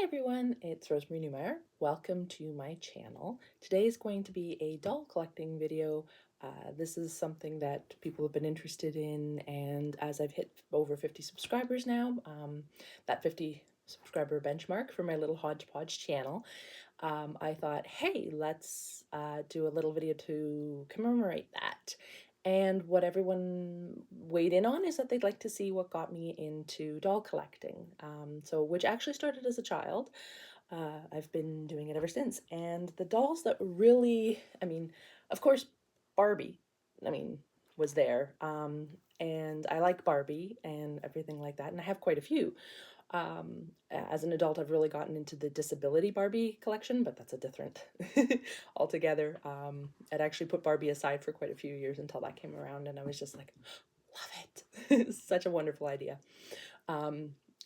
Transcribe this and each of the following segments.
Hi everyone, it's Rosemarie Neumayer. Welcome to my channel. Today is going to be a doll collecting video. This is something that people have been interested in, and as I've hit over 50 subscribers now, that 50 subscriber benchmark for my little hodgepodge channel, I thought, hey, let's do a little video to commemorate that. And what everyone weighed in on is that they'd like to see what got me into doll collecting. Which actually started as a child. I've been doing it ever since. And the dolls that really, of course, Barbie, was there. And I like Barbie and everything like that. And I have quite a few. As an adult, I've really gotten into the disability Barbie collection, but that's a different altogether. I'd actually put Barbie aside for quite a few years until that came around, and I was just like, love it. Such a wonderful idea.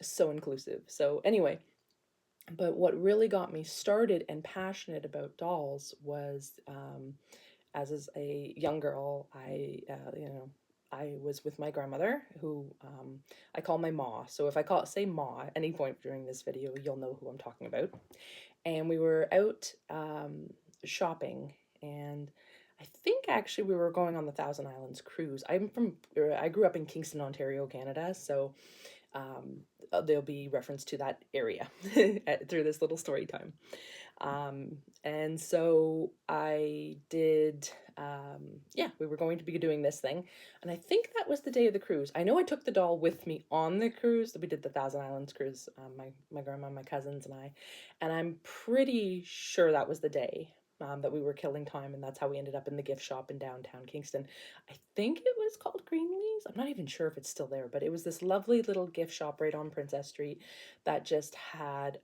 So inclusive. So anyway, but what really got me started and passionate about dolls was, as a young girl, I was with my grandmother, who I call my ma. So if I say ma at any point during this video, you'll know who I'm talking about. And we were out shopping, and I think actually we were going on the Thousand Islands cruise. I grew up in Kingston, Ontario, Canada, so there'll be reference to that area through this little story time. And so I did, we were going to be doing this thing. And I think that was the day of the cruise. I know I took the doll with me on the cruise. We did the Thousand Islands cruise, my grandma, my cousins, and I. And I'm pretty sure that was the day that we were killing time. And that's how we ended up in the gift shop in downtown Kingston. I think it was called Greenlee's. I'm not even sure if it's still there, but it was this lovely little gift shop right on Princess Street that just had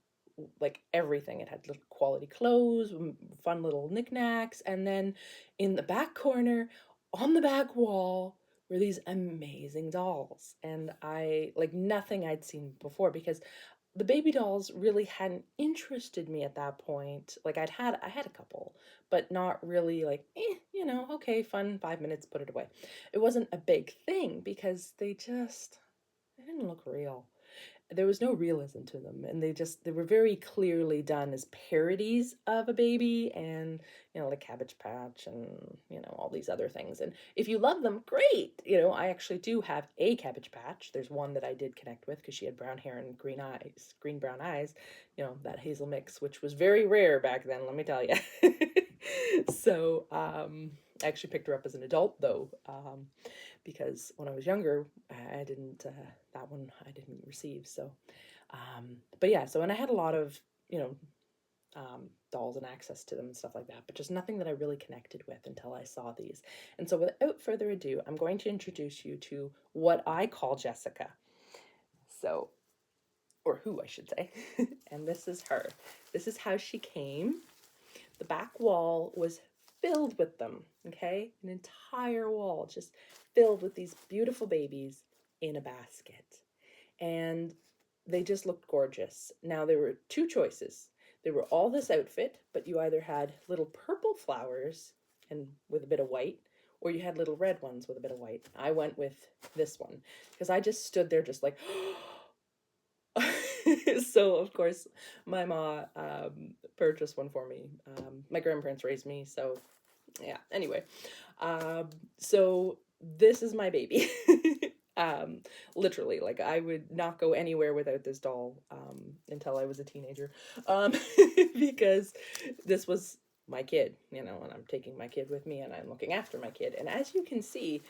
like everything. It had little quality clothes, fun little knickknacks, and then in the back corner, on the back wall, were these amazing dolls. And I, like, nothing I'd seen before, because the baby dolls really hadn't interested me at that point. Like I had a couple, but not really like, okay, fun, 5 minutes, put it away. It wasn't a big thing because they didn't look real. There was no realism to them, and they were very clearly done as parodies of a baby, and like Cabbage Patch, and all these other things. And if you love them, great. I actually do have a Cabbage Patch. There's one that I did connect with because she had brown hair and green brown eyes, that hazel mix, which was very rare back then, let me tell you. So I actually picked her up as an adult, though, because when I was younger, I didn't, that one I didn't receive. So, but yeah, so, and I had a lot of, dolls and access to them and stuff like that, but just nothing that I really connected with until I saw these. And so without further ado, I'm going to introduce you to what I call Jessica. So, or who I should say. And this is her. This is how she came. The back wall was filled with them, okay? An entire wall just filled with these beautiful babies in a basket. And they just looked gorgeous. Now, there were two choices. They were all this outfit, but you either had little purple flowers and with a bit of white, or you had little red ones with a bit of white. I went with this one because I just stood there just like, so of course my mom purchased one for me. My grandparents raised me, so yeah, anyway, so this is my baby. Literally, like, I would not go anywhere without this doll until I was a teenager, because this was my kid, and I'm taking my kid with me, and I'm looking after my kid. And as you can see,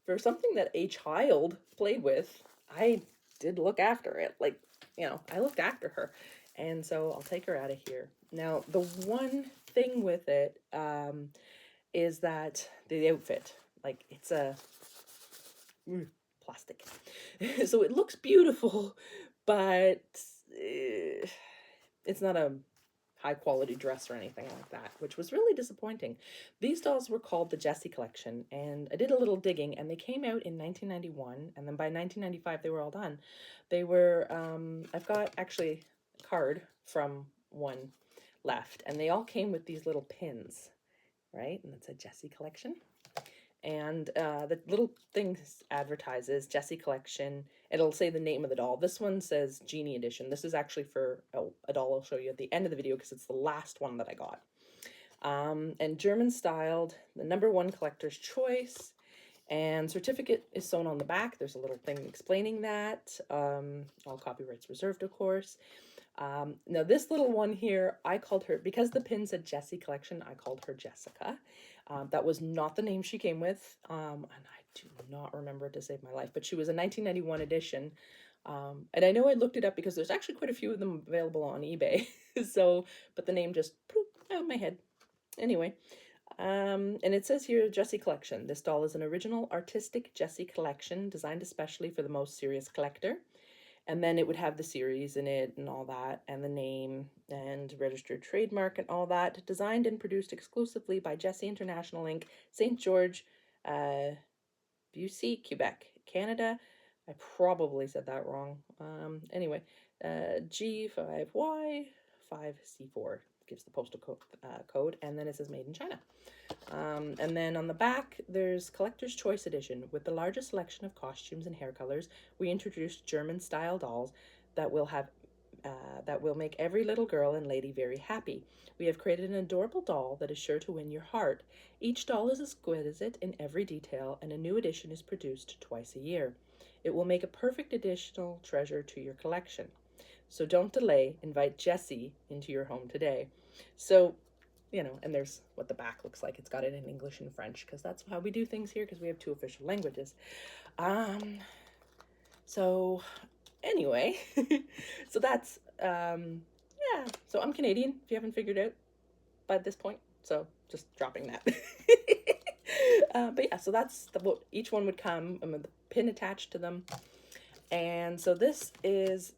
for something that a child played with, I did look after it. Like, I looked after her. And so I'll take her out of here. Now, the one thing with it is that the outfit, like, it's a plastic. So it looks beautiful, but it's not a high quality dress or anything like that, which was really disappointing. These dolls were called the Jessie Collection, and I did a little digging, and they came out in 1991, and then by 1995 they were all done. They were, I've got actually a card from one left, and they all came with these little pins, right? And it's a Jessie Collection. And the little thing advertises Jessie Collection. It'll say the name of the doll. This one says Genie Edition. This is actually for a doll I'll show you at the end of the video because it's the last one that I got. And German styled, the #1 collector's choice. And certificate is sewn on the back. There's a little thing explaining that. All copyrights reserved, of course. Now this little one here, I called her, because the pin said Jessie Collection, I called her Jessica. That was not the name she came with. And I do not remember it to save my life, but she was a 1991 edition. And I know I looked it up because there's actually quite a few of them available on eBay. So, but the name just poof out of my head. Anyway, and it says here, Jessie Collection. This doll is an original artistic Jessie Collection designed especially for the most serious collector. And then it would have the series in it and all that, and the name and registered trademark and all that. Designed and produced exclusively by Jessie International Inc., St. George, Busey, Quebec, Canada. I probably said that wrong. Anyway, G5Y5C4 gives the postal code, and then it says made in China. And then on the back, there's Collector's Choice Edition. With the largest selection of costumes and hair colors, we introduced German-style dolls that will make every little girl and lady very happy. We have created an adorable doll that is sure to win your heart. Each doll is exquisite in every detail, and a new edition is produced twice a year. It will make a perfect additional treasure to your collection. So don't delay. Invite Jessie into your home today. So, you know, and there's what the back looks like. It's got it in English and French because that's how we do things here, because we have 2 official languages. So anyway, so that's, yeah, so I'm Canadian, if you haven't figured out by this point, so just dropping that. But yeah, so that's what each one would come with the pin attached to them. And so this is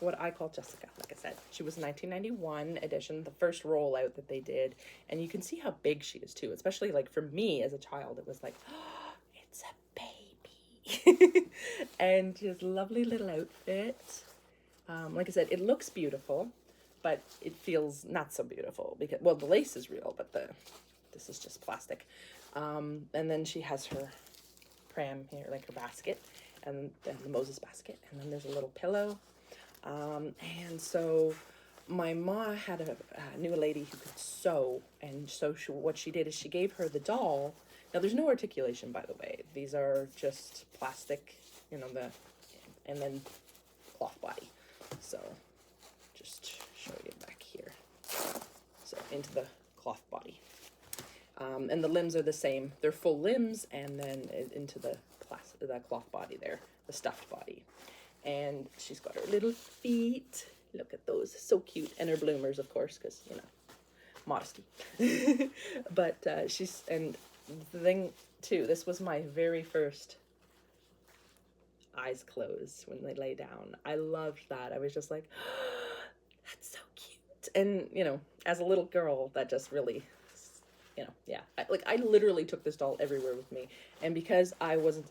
what I call Jessica. Like I said, she was 1991 edition, the first rollout that they did, and you can see how big she is too, especially like for me as a child. It was like, oh, it's a baby. And she has a lovely little outfit. Like I said, it looks beautiful, but it feels not so beautiful because, well, the lace is real, but this is just plastic. And then she has her pram here, like her basket, and then the Moses basket, and then there's a little pillow. And so my ma had knew a lady who could sew, and so what she did is she gave her the doll. Now there's no articulation, by the way. These are just plastic, you know, and then cloth body. So just show you back here. So into the cloth body. And the limbs are the same. They're full limbs, and then into the cloth body there, the stuffed body. And she's got her little feet. Look at those, so cute. And her bloomers, of course, because, you know, modesty. But and the thing too, this was my very first eyes closed when they lay down. I loved that. I was just like, oh, that's so cute. And, you know, as a little girl, that just really, you know, yeah. I literally took this doll everywhere with me. And because I was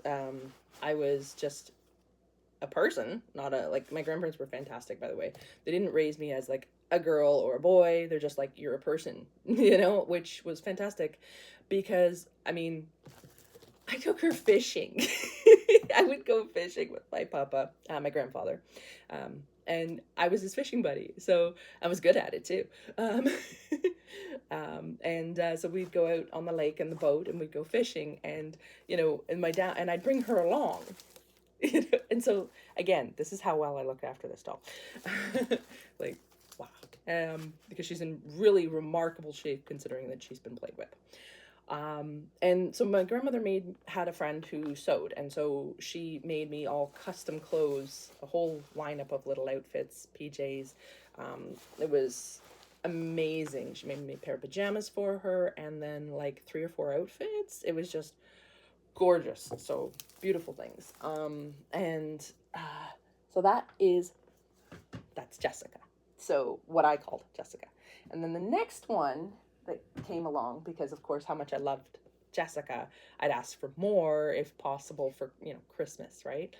just a person, not like, my grandparents were fantastic, by the way. They didn't raise me as like a girl or a boy. They're just like, you're a person, you know, which was fantastic because, I mean, I took her fishing. I would go fishing with my papa, my grandfather, and I was his fishing buddy, so I was good at it too. So we'd go out on the lake in the boat, and we'd go fishing, and, you know, and my dad, and I'd bring her along. You know? And so again, this is how well I look after this doll. Like, wow. Because she's in really remarkable shape considering that she's been played with. And so my grandmother had a friend who sewed, and so she made me all custom clothes, a whole lineup of little outfits, PJs. It was amazing. She made me a pair of pajamas for her, and then like 3 or 4 outfits. It was just gorgeous. So beautiful things. So that's Jessica. So what I called Jessica. And then the next one that came along, because of course how much I loved Jessica, I'd ask for more if possible for, you know, Christmas, right?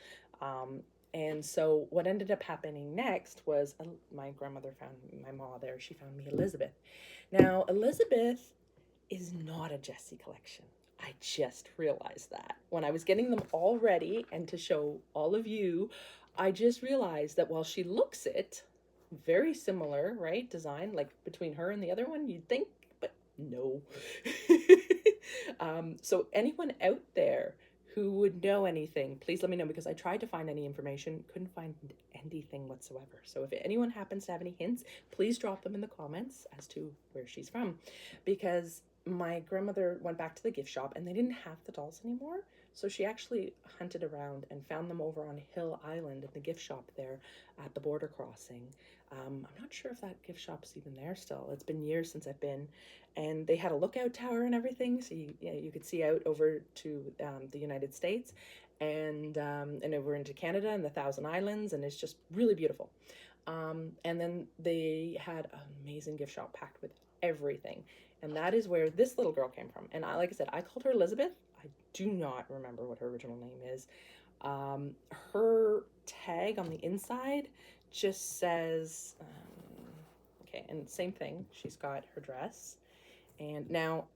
And so what ended up happening next was my grandmother found my mom there. She found me Elizabeth. Now Elizabeth is not a Jessie Collection. I just realized that when I was getting them all ready and to show all of you, I just realized that while she looks it, very similar, right? Design, like between her and the other one, you'd think, but no. So anyone out there who would know anything, please let me know, because I tried to find any information, couldn't find anything whatsoever. So if anyone happens to have any hints, please drop them in the comments as to where she's from, because my grandmother went back to the gift shop and they didn't have the dolls anymore. So she actually hunted around and found them over on Hill Island in the gift shop there at the border crossing. I'm not sure if that gift shop's even there still. It's been years since I've been. And they had a lookout tower and everything, so you could see out over to the United States and over into Canada and the Thousand Islands, and it's just really beautiful. And then they had an amazing gift shop packed with everything. And that is where this little girl came from. And like I said, I called her Elizabeth. I do not remember what her original name is. Her tag on the inside just says, okay, and same thing. She's got her dress. And now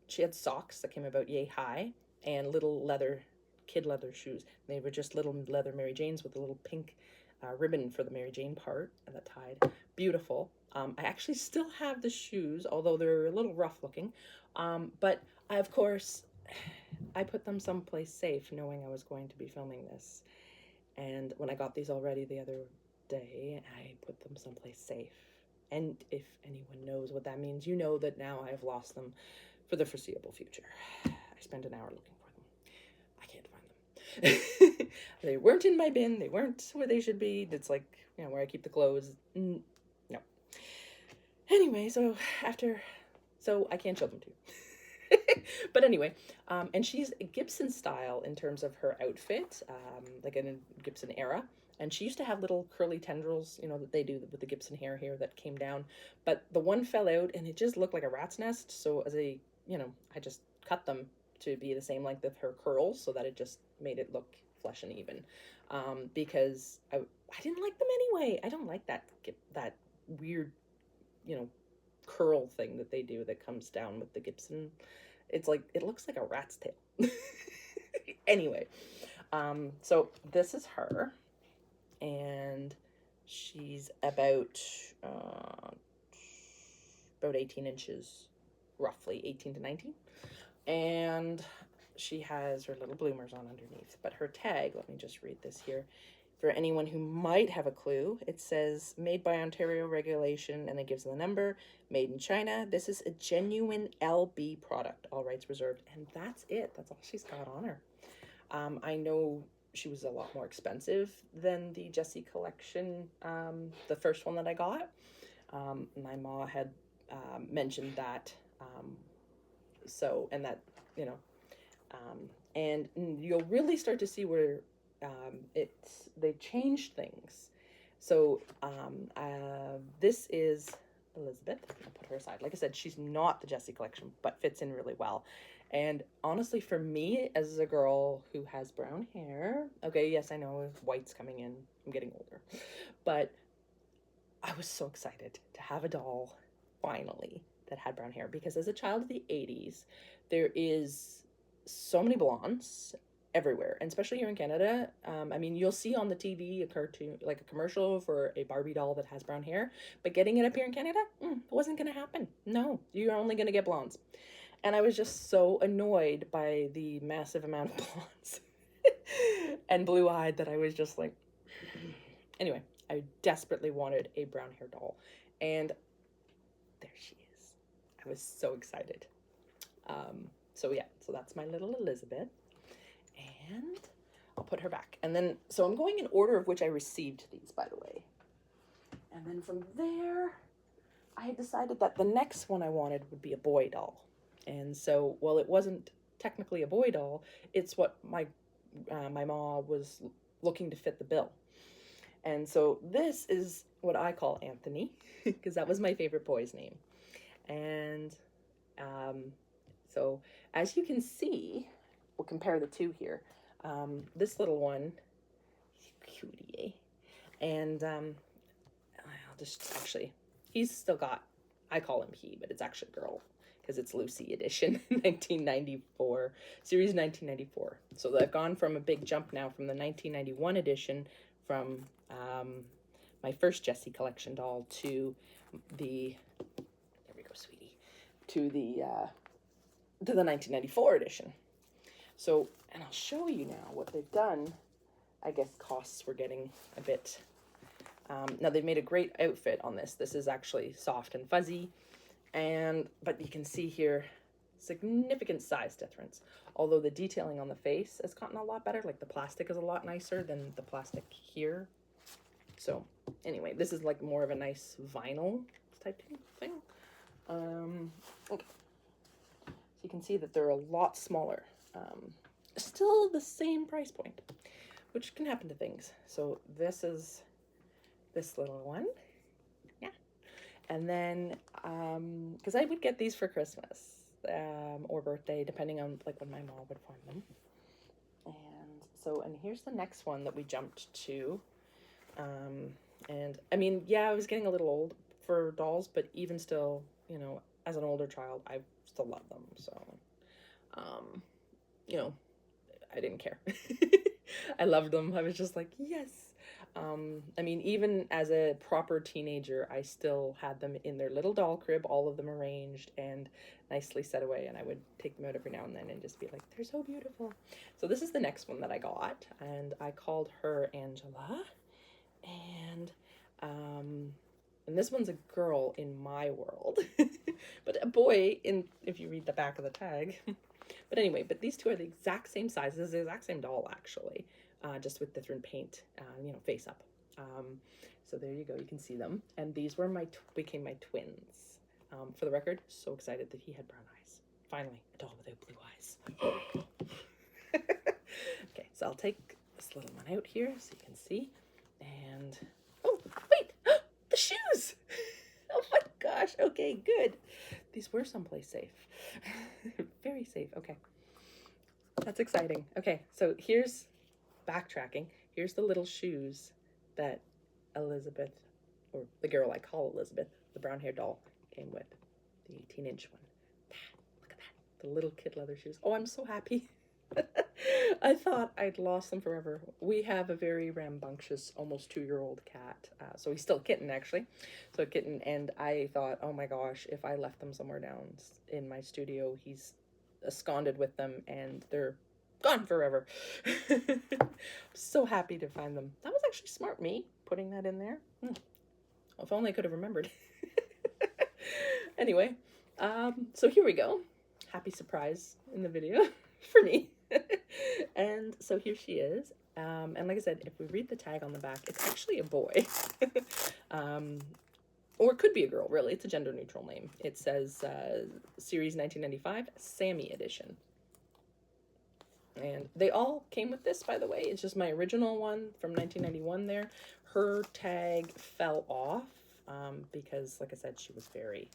she had socks that came about yay high and little kid leather shoes. They were just little leather Mary Janes with a little pink ribbon for the Mary Jane part that tied. Beautiful. I actually still have the shoes, although they're a little rough looking. But of course, I put them someplace safe, knowing I was going to be filming this. And when I got these already the other day, I put them someplace safe. And if anyone knows what that means, you know that now I have lost them for the foreseeable future. I spent an hour looking for them. I can't find them. They weren't in my bin. They weren't where they should be. It's like, where I keep the clothes. No. Anyway, so I can't show them to you. But anyway, and she's Gibson style in terms of her outfit, like in a Gibson era. And she used to have little curly tendrils, that they do with the Gibson hair here that came down. But the one fell out and it just looked like a rat's nest. So I just cut them to be the same length of her curls so that it just made it look flush and even. Because I didn't like them anyway. I don't like that weird, curl thing that they do that comes down with the Gibson. It's like, it looks like a rat's tail. Anyway, so this is her. And she's about 18 inches, roughly 18 to 19. And she has her little bloomers on underneath. But her tag, let me just read this here. For anyone who might have a clue, it says, made by Ontario regulation, and it gives the number, made in China. This is a genuine LB product, all rights reserved. And that's it. That's all she's got on her. I know she was a lot more expensive than the Jessie Collection, the first one that I got. My ma had mentioned that. And you'll really start to see where they changed things. So this is Elizabeth. I'll put her aside. Like I said, she's not the Jessie Collection, but fits in really well. And honestly, for me, as a girl who has brown hair, okay, yes, I know white's coming in. I'm getting older. But I was so excited to have a doll, finally, that had brown hair. Because as a child of the 80s, there is so many blondes everywhere, and especially here in Canada. You'll see on the TV a cartoon, like a commercial for a Barbie doll that has brown hair. But getting it up here in Canada, it wasn't going to happen. No, you're only going to get blondes. And I was just so annoyed by the massive amount of blondes and blue-eyed that I was just like, anyway, I desperately wanted a brown hair doll. And there she is. I was so excited. So that's my little Elizabeth. And I'll put her back. And then, so I'm going in order of which I received these, by the way. And then from there, I had decided that the next one I wanted would be a boy doll. And so, well, it wasn't technically a boy doll. It's what my mom was looking to fit the bill. And so this is what I call Anthony, because that was my favorite boy's name. And so as you can see, we'll compare the two here. This little one, cutie, and I'll just he's still got, I call him he, but it's actually a girl, because it's Lucy edition, 1994, series 1994. So I've gone from a big jump now from the 1991 edition from my first Jessie Collection doll to the, there we go, sweetie, to the 1994 edition. So, and I'll show you now what they've done. I guess costs were getting a bit, now they've made a great outfit on this. This is actually soft and fuzzy, but you can see here, significant size difference. Although the detailing on the face has gotten a lot better, like the plastic is a lot nicer than the plastic here. So anyway, this is like more of a nice vinyl type thing. Okay. So you can see that they're a lot smaller. Still the same price point, which can happen to things. So this is this little one. Yeah. And then, because I would get these for Christmas or birthday, depending on like when my mom would find them. And so, and here's the next one that we jumped to. And I mean, yeah, I was getting a little old for dolls, but even still, you know, as an older child, I still love them. So, you know, I didn't care. I loved them. I was just like, yes. I mean, even as a proper teenager, I still had them in their little doll crib, all of them arranged and nicely set away. And I would take them out every now and then and just be like, they're so beautiful. So this is the next one that I got, and I called her Angela. And this one's a girl in my world, but a boy in, if you read the back of the tag. But anyway, but these two are the exact same sizes, the exact same doll actually, just with different paint, you know, face up. So there you go, you can see them. And these were became my twins. For the record, so excited that he had brown eyes. Finally, a doll without blue eyes. Okay, so I'll take this little one out here so you can see. And, oh, wait, the shoes. Oh my gosh, okay, good. These were someplace safe. Very safe, okay. That's exciting. Okay, so here's backtracking. Here's the little shoes that Elizabeth, or the girl I call Elizabeth, the brown hair doll, came with. The 18-inch one. Look at that, the little kid leather shoes. Oh, I'm so happy. I thought I'd lost them forever. We have a very rambunctious, almost 2-year-old cat. So he's still a kitten, actually. So a kitten, and I thought, oh my gosh, if I left them somewhere down in my studio, he's absconded with them, and they're gone forever. So happy to find them. That was actually smart, me, putting that in there. If only I could have remembered. Anyway, so here we go. Happy surprise in the video for me. And so here she is. And like I said, if we read the tag on the back, it's actually a boy. Or it could be a girl, really. It's a gender neutral name. It says Series 1995, Sammy Edition. And they all came with this, by the way. It's just my original one from 1991 there. Her tag fell off because, like I said, she was very,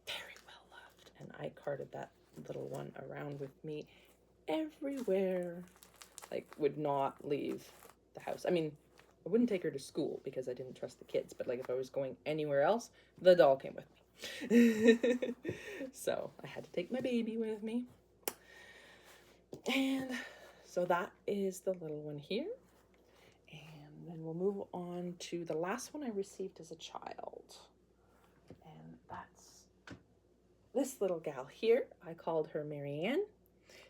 very well loved. And I carted that little one around with me everywhere. Like, would not leave the house. I mean, I wouldn't take her to school because I didn't trust the kids, but like if I was going anywhere else, the doll came with me. So I had to take my baby with me. And so that is the little one here. And then we'll move on to the last one I received as a child. And that's this little gal here. I called her Marianne.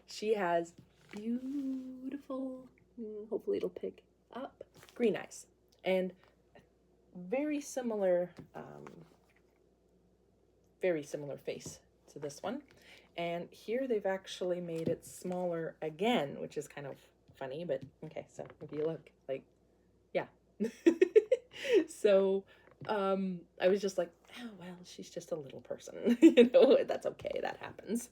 She has beautiful, hopefully it'll pick up, green eyes. And very similar face to this one. And here they've actually made it smaller again, which is kind of funny, but okay, so if you look, like, yeah. So I was just like, oh, well, she's just a little person. You know, that's okay, that happens.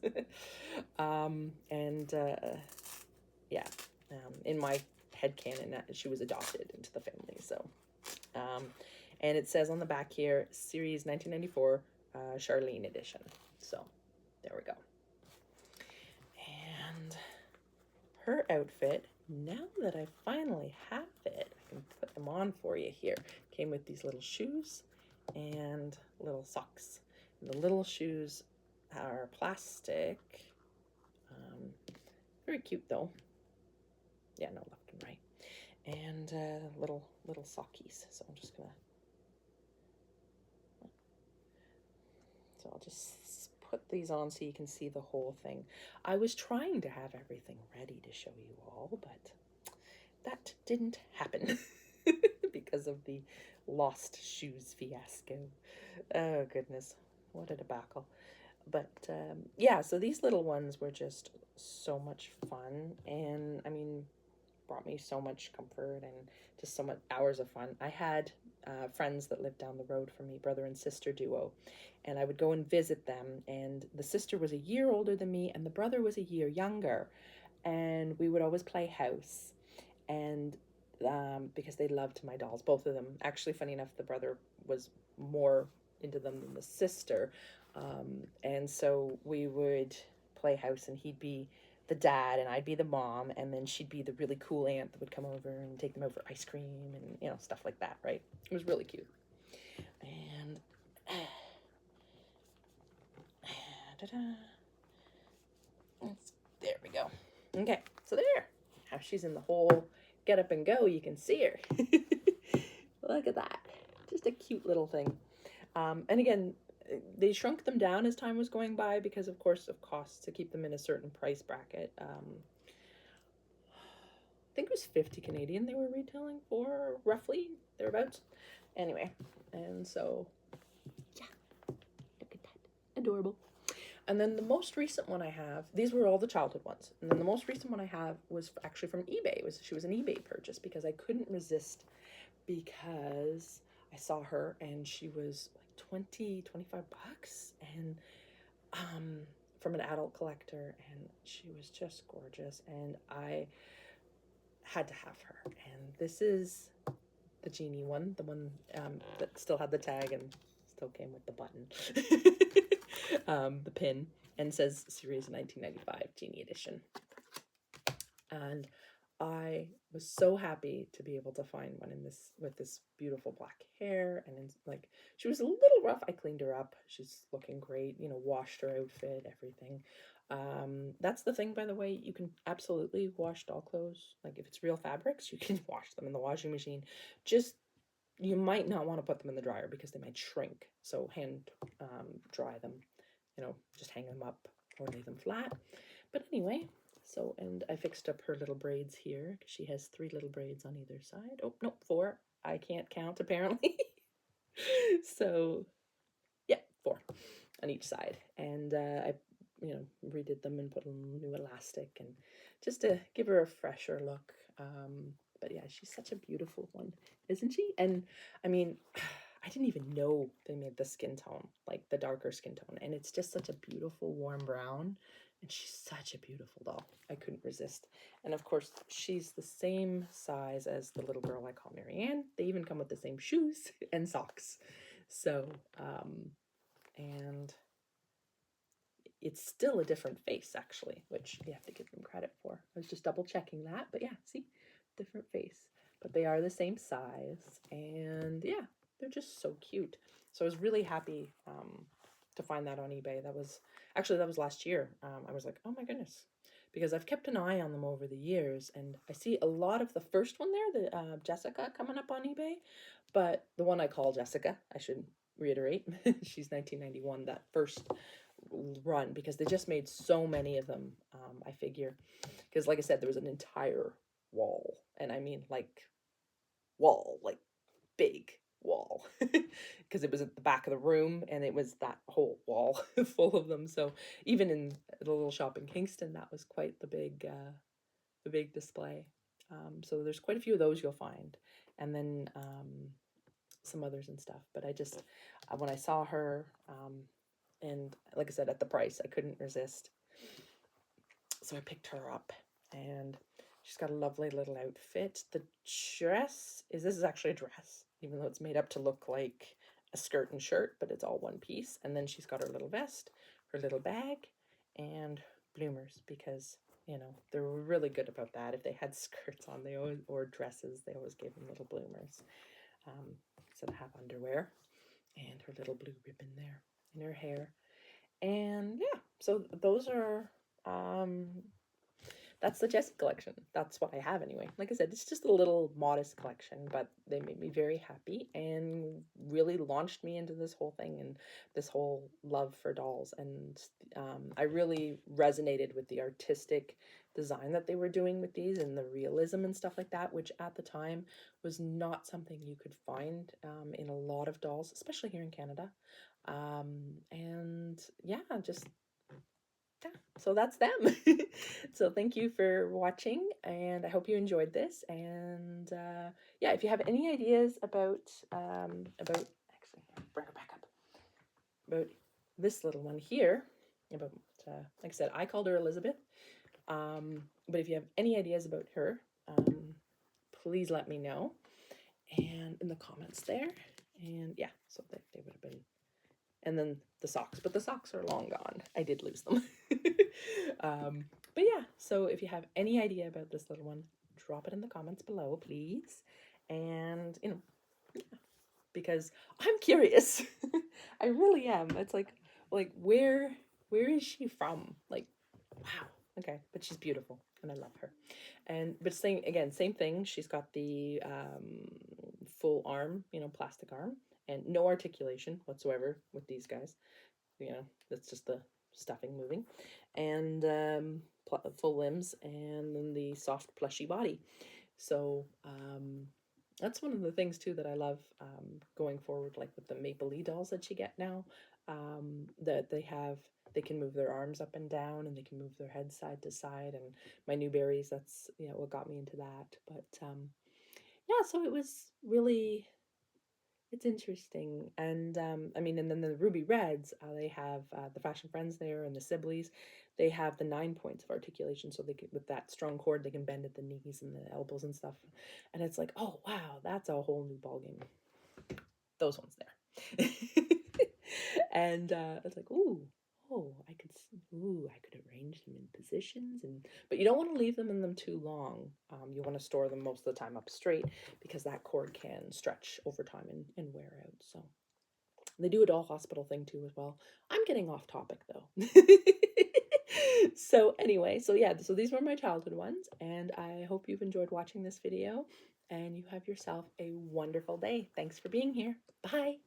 Yeah, in my headcanon, she was adopted into the family, so. And it says on the back here, Series 1994, Charlene Edition. So, there we go. And her outfit, now that I finally have it, I can put them on for you here. Came with these little shoes and little socks. And the little shoes are plastic. Very cute though. Yeah, no, left and right. And little sockies. So I'm just gonna, so I'll just put these on so you can see the whole thing. I was trying to have everything ready to show you all, but that didn't happen because of the lost shoes fiasco. Oh goodness, what a debacle. But yeah, so these little ones were just so much fun, and I mean, brought me so much comfort and just so much hours of fun. I had friends that lived down the road from me, brother and sister duo, and I would go and visit them. And the sister was a year older than me, and the brother was a year younger, and we would always play house. And because they loved my dolls, both of them. Actually, funny enough, the brother was more into them than the sister, and so we would play house, and he'd be the dad and I'd be the mom, and then she'd be the really cool aunt that would come over and take them out for ice cream and, you know, stuff like that, right? It was really cute. And there we go. Okay, so there. Now she's in the whole get up and go. You can see her. Look at that. Just a cute little thing. And again, they shrunk them down as time was going by because, of course, of costs to keep them in a certain price bracket. I think it was 50 Canadian they were retailing for, roughly, thereabouts. Anyway, and so, yeah, look at that. Adorable. And then the most recent one I have, these were all the childhood ones. And then the most recent one I have was actually from eBay. She was an eBay purchase because I couldn't resist, because I saw her and she was like 20, 25 bucks, and from an adult collector, and she was just gorgeous, and I had to have her. And this is the genie one, the one that still had the tag and still came with the button, the pin, and says series 1995 genie edition. And I was so happy to be able to find one in this, with this beautiful black hair, and in, like, she was a little rough. I cleaned her up. She's looking great, you know, washed her outfit, everything. That's the thing, by the way, you can absolutely wash doll clothes. Like, if it's real fabrics, you can wash them in the washing machine. Just, you might not want to put them in the dryer because they might shrink. So hand dry them, you know, just hang them up or lay them flat. But anyway, so, and I fixed up her little braids here because she has 3 little braids on either side. Oh, no, 4. I can't count, apparently. So, yeah, 4 on each side. And I, you know, redid them and put a new elastic, and just to give her a fresher look. But yeah, she's such a beautiful one, isn't she? And I mean, I didn't even know they made the skin tone, like the darker skin tone. And it's just such a beautiful warm brown. And she's such a beautiful doll. I couldn't resist. And of course, she's the same size as the little girl I call Marianne. They even come with the same shoes and socks. So, and it's still a different face, actually, which you have to give them credit for. I was just double checking that. But yeah, see, different face. But they are the same size. And yeah, they're just so cute. So I was really happy to find that on eBay. That was last year. I was like, oh my goodness, because I've kept an eye on them over the years, and I see a lot of the first one there, the Jessica, coming up on eBay. But the one I call Jessica, I should reiterate, she's 1991, that first run, because they just made so many of them. I figure, because like I said, there was an entire wall, and I mean like wall, like big wall, because it was at the back of the room, and it was that whole wall full of them. So even in the little shop in Kingston, that was quite the big display. So there's quite a few of those you'll find, and then some others and stuff. But I just, when I saw her, and like I said, at the price, I couldn't resist. So I picked her up, and she's got a lovely little outfit. The dress this is actually a dress, even though it's made up to look like a skirt and shirt, but it's all one piece. And then she's got her little vest, her little bag, and bloomers, because, you know, they were really good about that. If they had skirts on, they always, or dresses, they always gave them little bloomers. So they have underwear, and her little blue ribbon there in her hair. And yeah, so those are that's the Jessie collection. That's what I have anyway. Like I said, it's just a little modest collection, but they made me very happy and really launched me into this whole thing and this whole love for dolls. And I really resonated with the artistic design that they were doing with these and the realism and stuff like that, which at the time was not something you could find in a lot of dolls, especially here in Canada. And yeah, just yeah, so that's them. So thank you for watching, and I hope you enjoyed this. And yeah, if you have any ideas about actually bring her back up, about this little one here, about like I said, I called her Elizabeth. But if you have any ideas about her, please let me know, and in the comments there. And yeah, so they would have been. And then the socks, but the socks are long gone. I did lose them. But yeah, so if you have any idea about this little one, drop it in the comments below, please. And you know, yeah, because I'm curious. I really am. It's like where is she from? Like, wow. Okay, but she's beautiful and I love her. And but same thing. She's got the full arm, you know, plastic arm, and no articulation whatsoever with these guys. You know, that's just the stuffing moving, and full limbs, and then the soft plushy body. So that's one of the things too that I love going forward, like with the Maple Leaf dolls that you get now, that they can move their arms up and down, and they can move their head side to side. And my Newberries, that's what got me into that. But yeah, so it was really, it's interesting. And I mean, and then the Ruby Reds, they have the Fashion Friends there, and the Sibleys, they have the 9 points of articulation, so they can, with that strong cord, they can bend at the knees and the elbows and stuff. And it's like, oh wow, that's a whole new ballgame. Those ones there. And it's like, ooh, oh, I could arrange them in positions, and but you don't want to leave them in them too long. You want to store them most of the time up straight, because that cord can stretch over time and wear out. So they do a doll hospital thing too as well. I'm getting off topic though. So anyway, so yeah, so these were my childhood ones, and I hope you've enjoyed watching this video, and you have yourself a wonderful day. Thanks for being here. Bye.